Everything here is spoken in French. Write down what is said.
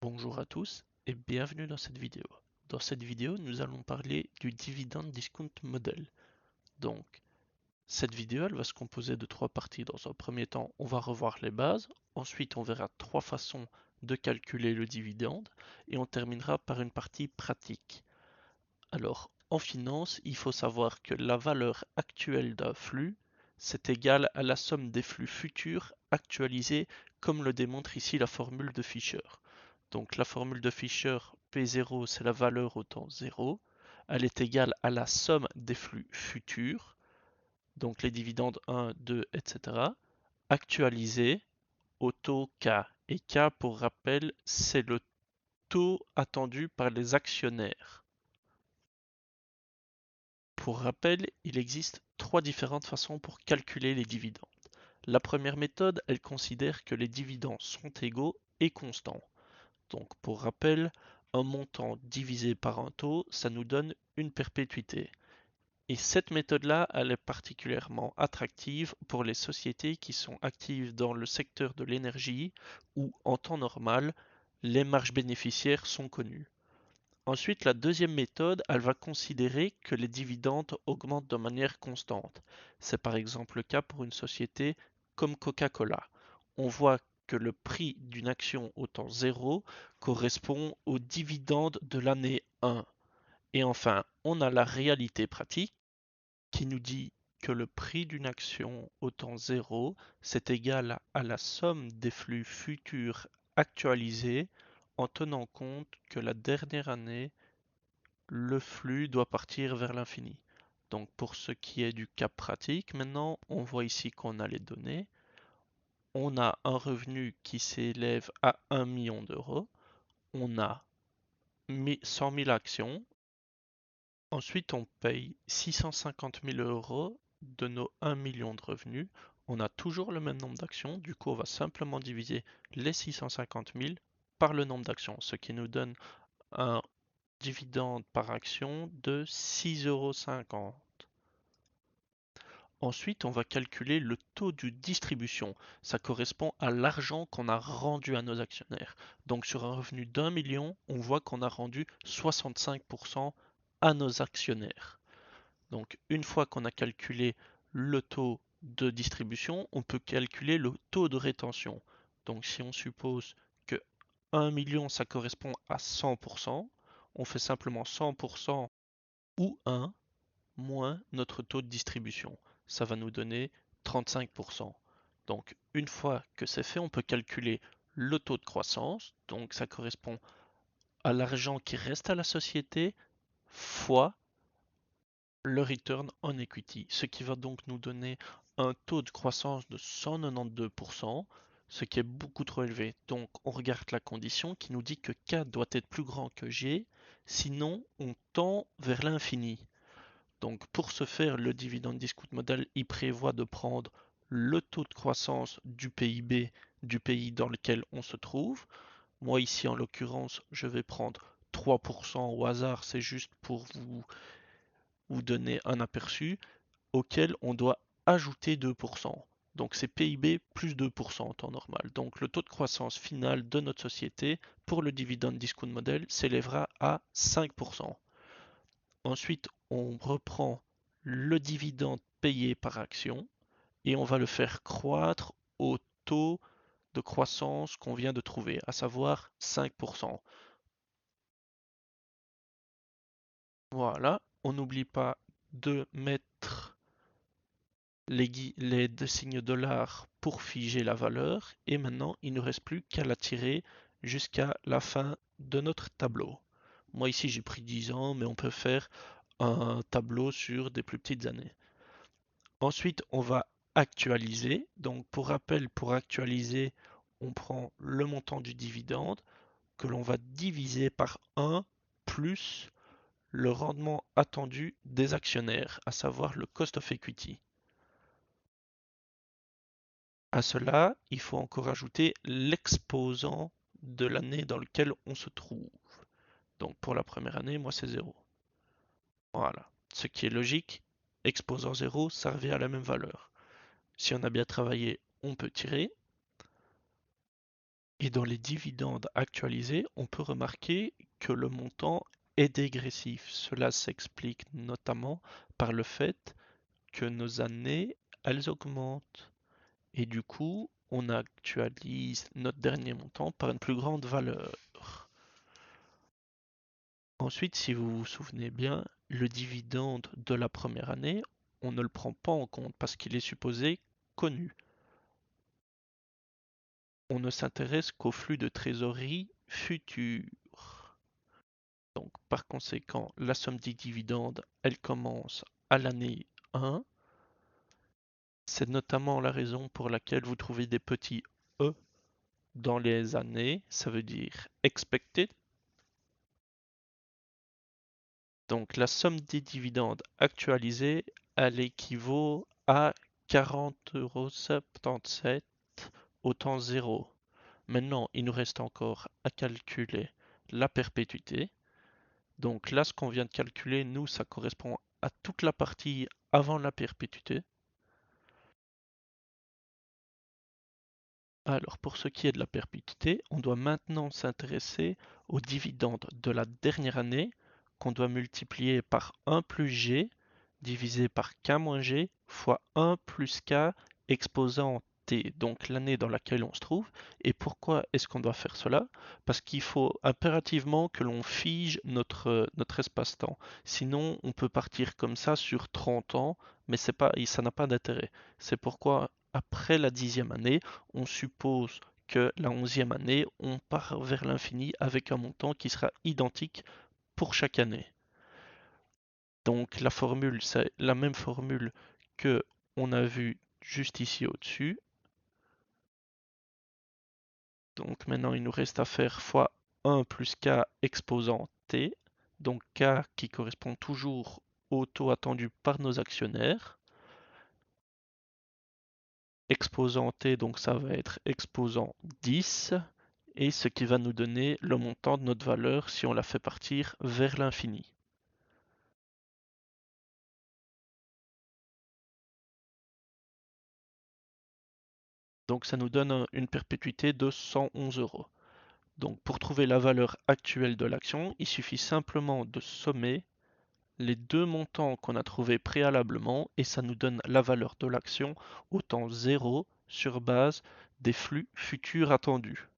Bonjour à tous et bienvenue dans cette vidéo. Dans cette vidéo, nous allons parler du Dividend Discount Model. Donc, cette vidéo, elle va se composer de trois parties. Dans un premier temps, on va revoir les bases. Ensuite, on verra trois façons de calculer le dividende. Et on terminera par une partie pratique. Alors, en finance, il faut savoir que la valeur actuelle d'un flux, c'est égal à la somme des flux futurs actualisés, comme le démontre ici la formule de Fisher. Donc la formule de Fisher, P0, c'est la valeur au temps 0. Elle est égale à la somme des flux futurs, donc les dividendes 1, 2, etc., actualisés au taux K. Et K, pour rappel, c'est le taux attendu par les actionnaires. Pour rappel, il existe trois différentes façons pour calculer les dividendes. La première méthode, elle considère que les dividendes sont égaux et constants. Donc pour rappel, un montant divisé par un taux, ça nous donne une perpétuité. Et cette méthode-là, elle est particulièrement attractive pour les sociétés qui sont actives dans le secteur de l'énergie où, en temps normal, les marges bénéficiaires sont connues. Ensuite, la deuxième méthode, elle va considérer que les dividendes augmentent de manière constante. C'est par exemple le cas pour une société comme Coca-Cola. On voit que le prix d'une action au temps 0 correspond au dividende de l'année 1. Et enfin, on a la réalité pratique qui nous dit que le prix d'une action au temps 0, c'est égal à la somme des flux futurs actualisés en tenant compte que la dernière année le flux doit partir vers l'infini. Donc pour ce qui est du cas pratique, maintenant, on voit ici qu'on a les données. On a un revenu qui s'élève à 1 million d'euros. On a 100 000 actions. Ensuite, on paye 650 000 euros de nos 1 million de revenus. On a toujours le même nombre d'actions. Du coup, on va simplement diviser les 650 000 par le nombre d'actions, ce qui nous donne un dividende par action de 6,50 €. Ensuite, on va calculer le taux de distribution. Ça correspond à l'argent qu'on a rendu à nos actionnaires. Donc sur un revenu d'1 million, on voit qu'on a rendu 65% à nos actionnaires. Donc une fois qu'on a calculé le taux de distribution, on peut calculer le taux de rétention. Donc si on suppose que 1 million, ça correspond à 100%, on fait simplement 100% ou 1 moins notre taux de distribution. Ça va nous donner 35%. Donc une fois que c'est fait, on peut calculer le taux de croissance. Donc ça correspond à l'argent qui reste à la société fois le return on equity, ce qui va donc nous donner un taux de croissance de 192%, ce qui est beaucoup trop élevé. Donc on regarde la condition qui nous dit que K doit être plus grand que G, sinon on tend vers l'infini. Donc pour ce faire, le dividend discount model, il prévoit de prendre le taux de croissance du PIB du pays dans lequel on se trouve. Moi ici en l'occurrence, je vais prendre 3% au hasard, c'est juste pour vous donner un aperçu, auquel on doit ajouter 2%. Donc c'est PIB plus 2% en temps normal. Donc le taux de croissance final de notre société pour le dividend discount model s'élèvera à 5%. Ensuite, on reprend le dividende payé par action et on va le faire croître au taux de croissance qu'on vient de trouver, à savoir 5%. Voilà, on n'oublie pas de mettre les deux signes dollars pour figer la valeur et maintenant il ne reste plus qu'à la tirer jusqu'à la fin de notre tableau. Moi ici j'ai pris 10 ans mais on peut faire un tableau sur des plus petites années. Ensuite on va actualiser. Donc pour rappel, pour actualiser, on prend le montant du dividende que l'on va diviser par 1 plus le rendement attendu des actionnaires, à savoir le cost of equity. À cela, il faut encore ajouter l'exposant de l'année dans laquelle on se trouve. Donc pour la première année, moi c'est 0. Voilà. Ce qui est logique, exposant 0, ça revient à la même valeur. Si on a bien travaillé, on peut tirer. Et dans les dividendes actualisés, on peut remarquer que le montant est dégressif. Cela s'explique notamment par le fait que nos années, elles augmentent. Et du coup, on actualise notre dernier montant par une plus grande valeur. Ensuite, si vous vous souvenez bien, le dividende de la première année, on ne le prend pas en compte parce qu'il est supposé connu. On ne s'intéresse qu'au flux de trésorerie futur. Donc, par conséquent, la somme des dividendes, elle commence à l'année 1. C'est notamment la raison pour laquelle vous trouvez des petits E dans les années. Ça veut dire expected. Donc, la somme des dividendes actualisés, elle équivaut à 40,77 € au temps 0. Maintenant, il nous reste encore à calculer la perpétuité. Donc là, ce qu'on vient de calculer, nous, ça correspond à toute la partie avant la perpétuité. Alors, pour ce qui est de la perpétuité, on doit maintenant s'intéresser aux dividendes de la dernière année qu'on doit multiplier par 1 plus g divisé par k moins g fois 1 plus k exposant t, donc l'année dans laquelle on se trouve. Et pourquoi est-ce qu'on doit faire cela? Parce qu'il faut impérativement que l'on fige notre espace-temps. Sinon, on peut partir comme ça sur 30 ans, mais c'est pas, ça n'a pas d'intérêt. C'est pourquoi, après la 10e année, on suppose que la 11e année, on part vers l'infini avec un montant qui sera identique pour chaque année. Donc la formule, c'est la même formule que on a vu juste ici au-dessus. Donc maintenant, il nous reste à faire fois 1 plus k exposant t. Donc k qui correspond toujours au taux attendu par nos actionnaires. Exposant t, donc ça va être exposant 10. Et ce qui va nous donner le montant de notre valeur si on la fait partir vers l'infini. Donc ça nous donne une perpétuité de 111 €. Donc pour trouver la valeur actuelle de l'action, il suffit simplement de sommer les deux montants qu'on a trouvés préalablement et ça nous donne la valeur de l'action au temps 0 sur base des flux futurs attendus.